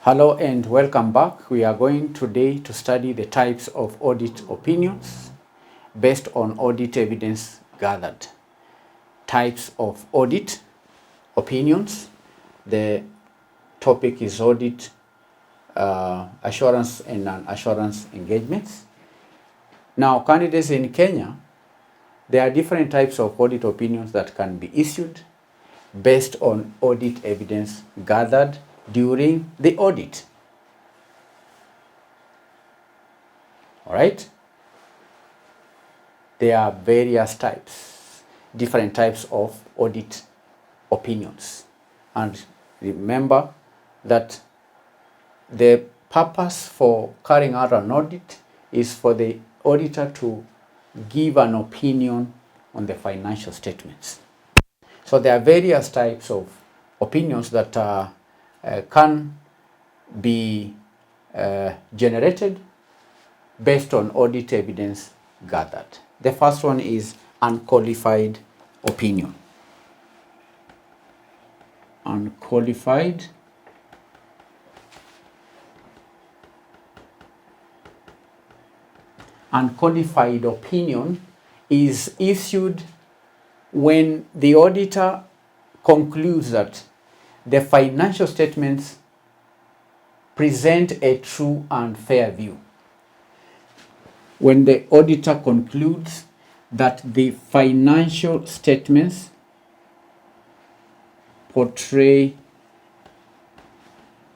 Hello and welcome back. We are going today to study the types of audit opinions based on audit evidence gathered. Types of audit opinions. The topic is audit assurance and non-assurance engagements. Now, candidates in Kenya, there are different types of audit opinions that can be issued based on audit evidence gathered during the audit. All right? There are various types, different types of audit opinions. And remember that the purpose for carrying out an audit is for the auditor to give an opinion on the financial statements. So there are various types of opinions that can be generated based on audit evidence gathered. The first one is unqualified opinion. Unqualified opinion is issued when the auditor concludes that the financial statements present a true and fair view. When the auditor concludes that the financial statements portray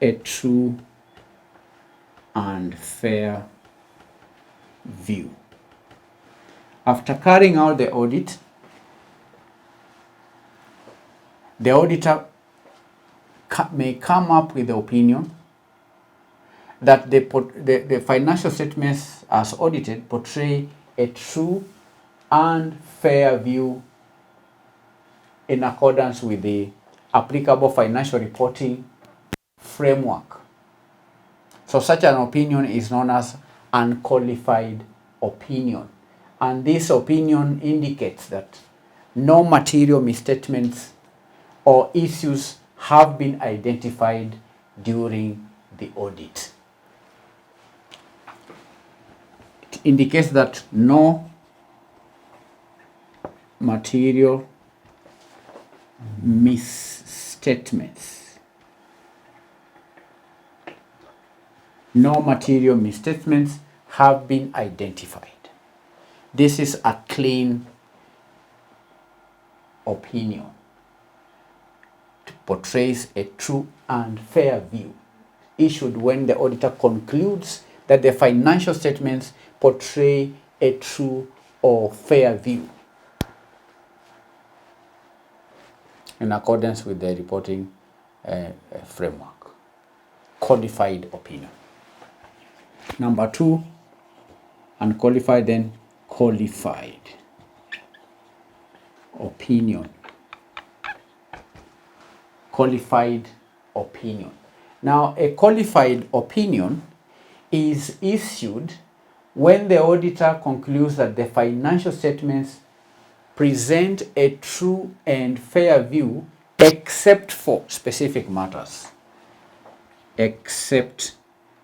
a true and fair view. After carrying out the audit, the auditor may come up with the opinion that the financial statements as audited portray a true and fair view in accordance with the applicable financial reporting framework. So such an opinion is known as unqualified opinion. And this opinion indicates that no material misstatements or issues have been identified during the audit. It indicates that no material misstatements have been identified. This is a clean opinion. It portrays a true and fair view, issued when the auditor concludes that the financial statements portray a true or fair view in accordance with the reporting framework. Qualified opinion. Number two, unqualified, then qualified opinion. Qualified opinion. Now, a qualified opinion is issued when the auditor concludes that the financial statements present a true and fair view except for specific matters. Except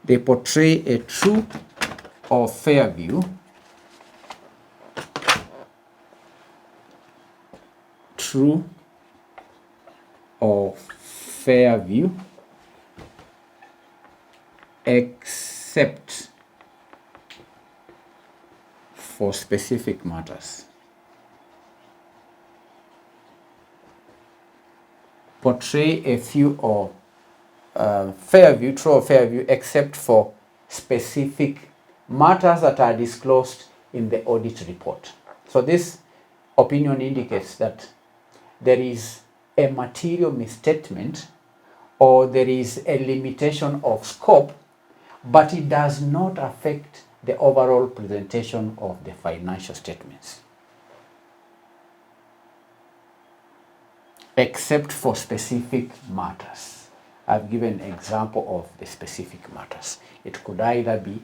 they portray a true or fair view except for specific matters. Portray a few or fair view, true or fair view, except for specific matters that are disclosed in the audit report. So this opinion indicates that there is a material misstatement or there is a limitation of scope, but it does not affect the overall presentation of the financial statements. Except for specific matters. I've given an example of the specific matters. It could either be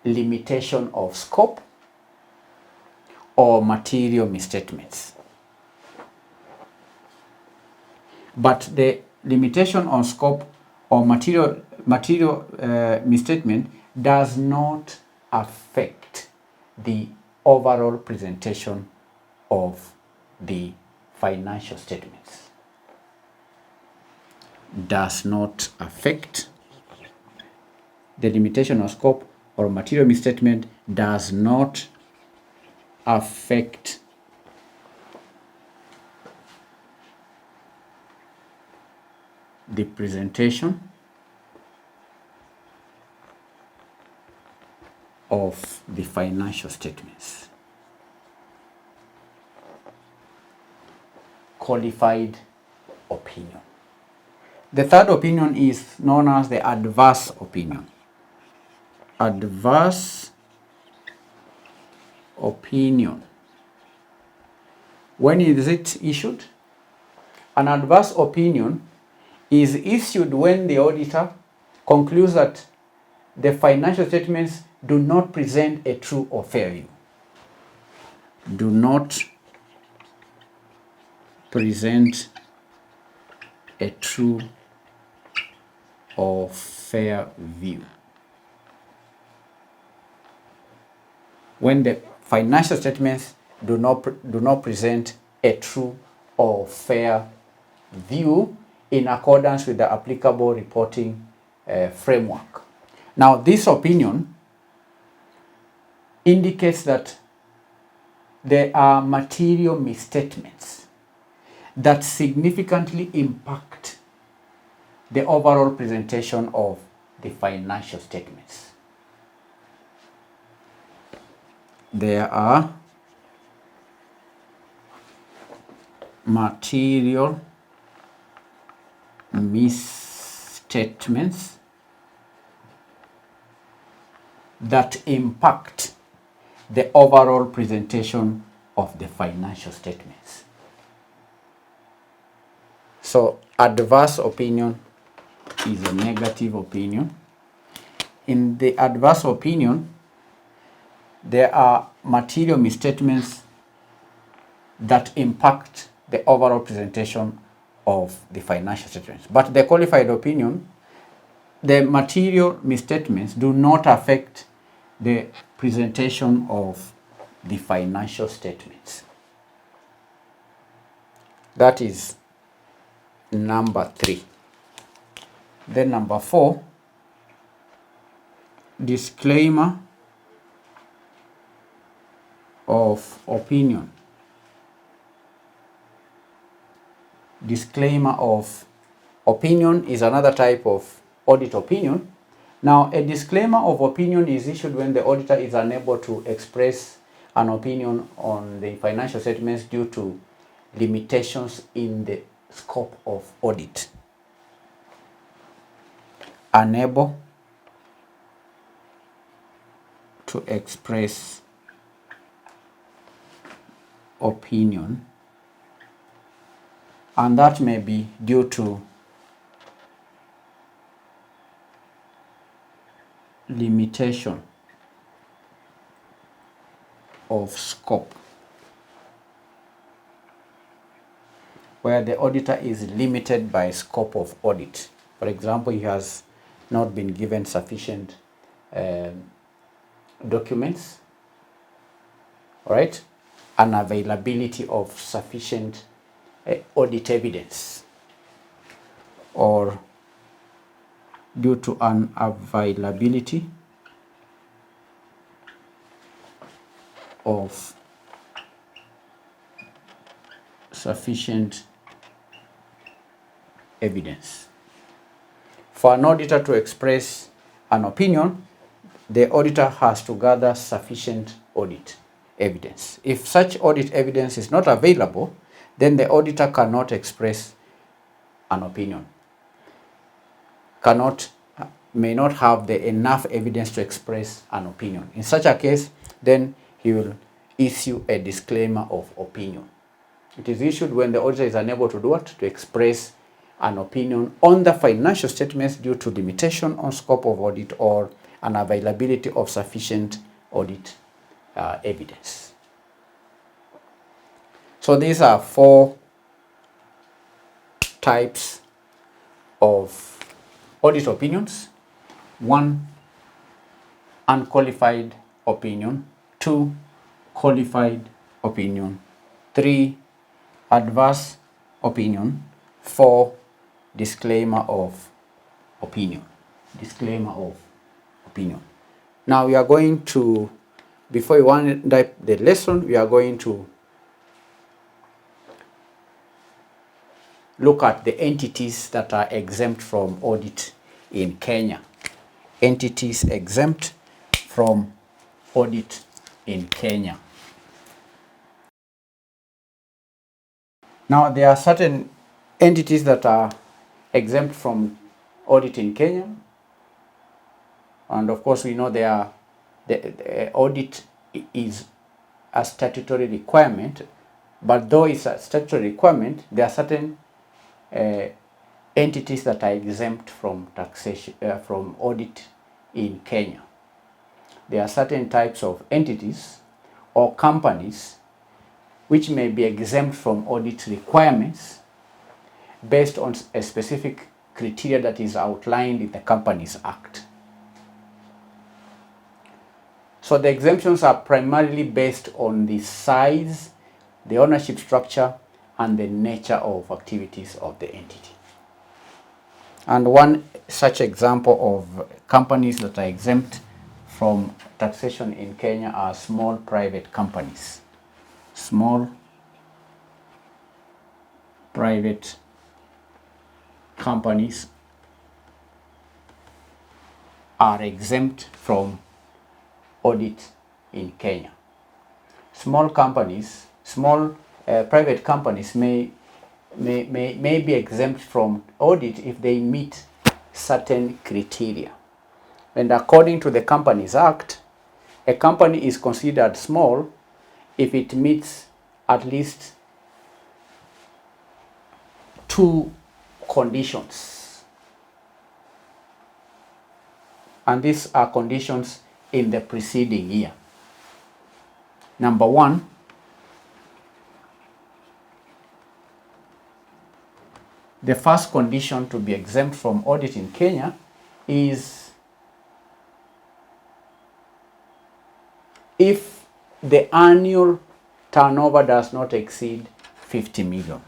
limitation of scope or material misstatements. but the limitation on scope or material misstatement does not affect the overall presentation of the financial statements. Does not affect the limitation of scope or material misstatement does not affect the presentation of the financial statements. Qualified opinion. The third opinion is known as the adverse opinion. Adverse opinion. When is it issued? An adverse opinion is issued when the auditor concludes that the financial statements do not present a true or fair view. Do not present a true or fair view. When the financial statements do not present a true or fair view in accordance with the applicable reporting framework. Now, this opinion indicates that there are material misstatements that significantly impact the overall presentation of the financial statements. There are material misstatements that impact the overall presentation of the financial statements. So, adverse opinion is a negative opinion. In the adverse opinion, there are material misstatements that impact the overall presentation of the financial statements. But the qualified opinion, the material misstatements do not affect the presentation of the financial statements. That is number 3. Then number 4, disclaimer of opinion. Disclaimer of opinion is another type of audit opinion. Now, a disclaimer of opinion is issued when the auditor is unable to express an opinion on the financial statements due to limitations in the scope of audit. Unable to express opinion, and that may be due to limitation of scope, where the auditor is limited by scope of audit. For example, he has not been given sufficient documents, all right, and availability of sufficient audit evidence, or due to unavailability of sufficient evidence. For an auditor to express an opinion, the auditor has to gather sufficient audit evidence. If such audit evidence is not available, then the auditor cannot express an opinion, may not have the enough evidence to express an opinion. In such a case, then he will issue a disclaimer of opinion. It is issued when the auditor is unable to do what? To express an opinion on the financial statements due to limitation on scope of audit or unavailability of sufficient audit evidence. So these are 4 types of audit opinions. 1, unqualified opinion. 2, qualified opinion. 3, adverse opinion. 4, disclaimer of opinion. Disclaimer of opinion. Now we are going to, before we wind up the lesson, we are going to look at the entities that are exempt from audit in Kenya. Entities exempt from audit in Kenya. Now there are certain entities that are exempt from audit in Kenya, and of course we know the audit is a statutory requirement, but though it's a statutory requirement, there are certain entities that are exempt from taxation, from audit in Kenya. There are certain types of entities or companies which may be exempt from audit requirements based on a specific criteria that is outlined in the Companies Act. So the exemptions are primarily based on the size, the ownership structure, and the nature of activities of the entity. And one such example of companies that are exempt from taxation in Kenya are small private companies. Small private companies are exempt from audit in Kenya. Small companies, private companies may be exempt from audit if they meet certain criteria. And according to the Companies Act, a company is considered small if it meets at least 2 conditions. And these are conditions in the preceding year. Number 1, the first condition to be exempt from audit in Kenya is if the annual turnover does not exceed 50 million.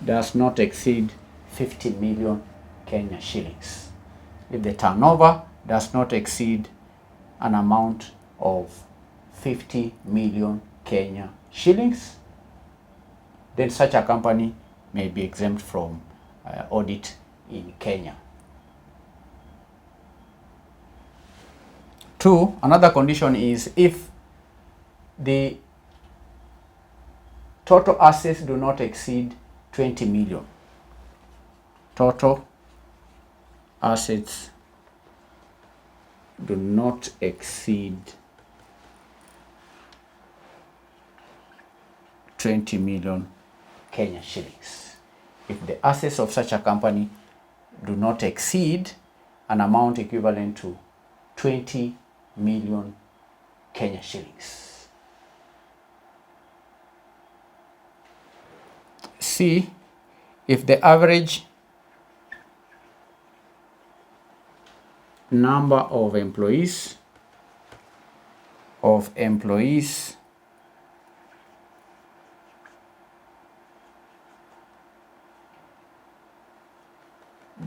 Does not exceed 50 million Kenya shillings. If the turnover does not exceed an amount of 50 million Kenya shillings, then such a company may be exempt from audit in Kenya. 2, another condition is if the total assets do not exceed 20 million. Total assets do not exceed 20 million Kenya shillings. If the assets of such a company do not exceed an amount equivalent to 20 million Kenya shillings. C, if the average number of employees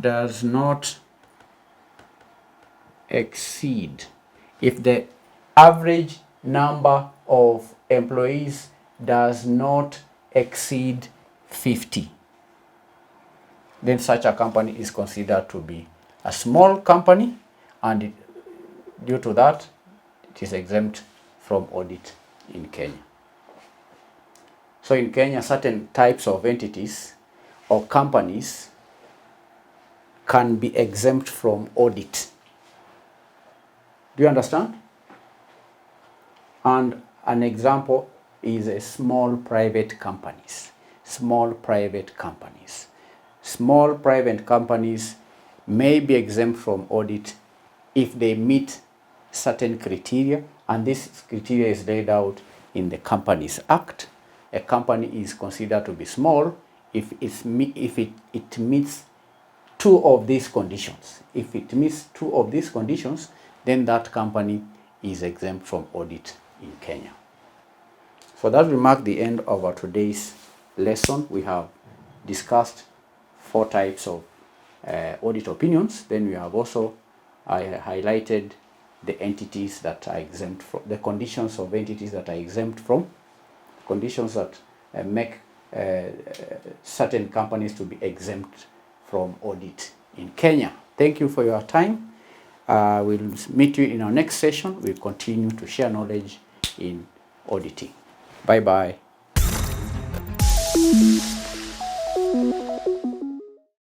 does not exceed, if the average number of employees does not exceed 50, then such a company is considered to be a small company, and due to that, it is exempt from audit in Kenya. So in Kenya, certain types of entities or companies can be exempt from audit. Do you understand? And an example is a small private companies. Small private companies. Small private companies may be exempt from audit if they meet certain criteria, and this criteria is laid out in the Companies Act. A company is considered to be small if it meets two of these conditions. If it meets two of these conditions, then that company is exempt from audit in Kenya. So that will mark the end of our today's lesson. We have discussed 4 types of audit opinions. Then we have also highlighted the entities that are exempt from, the conditions of entities that are exempt from, conditions that make certain companies to be exempt from audit in Kenya. Thank you for your time. We'll meet you in our next session. We'll continue to share knowledge in auditing. Bye-bye.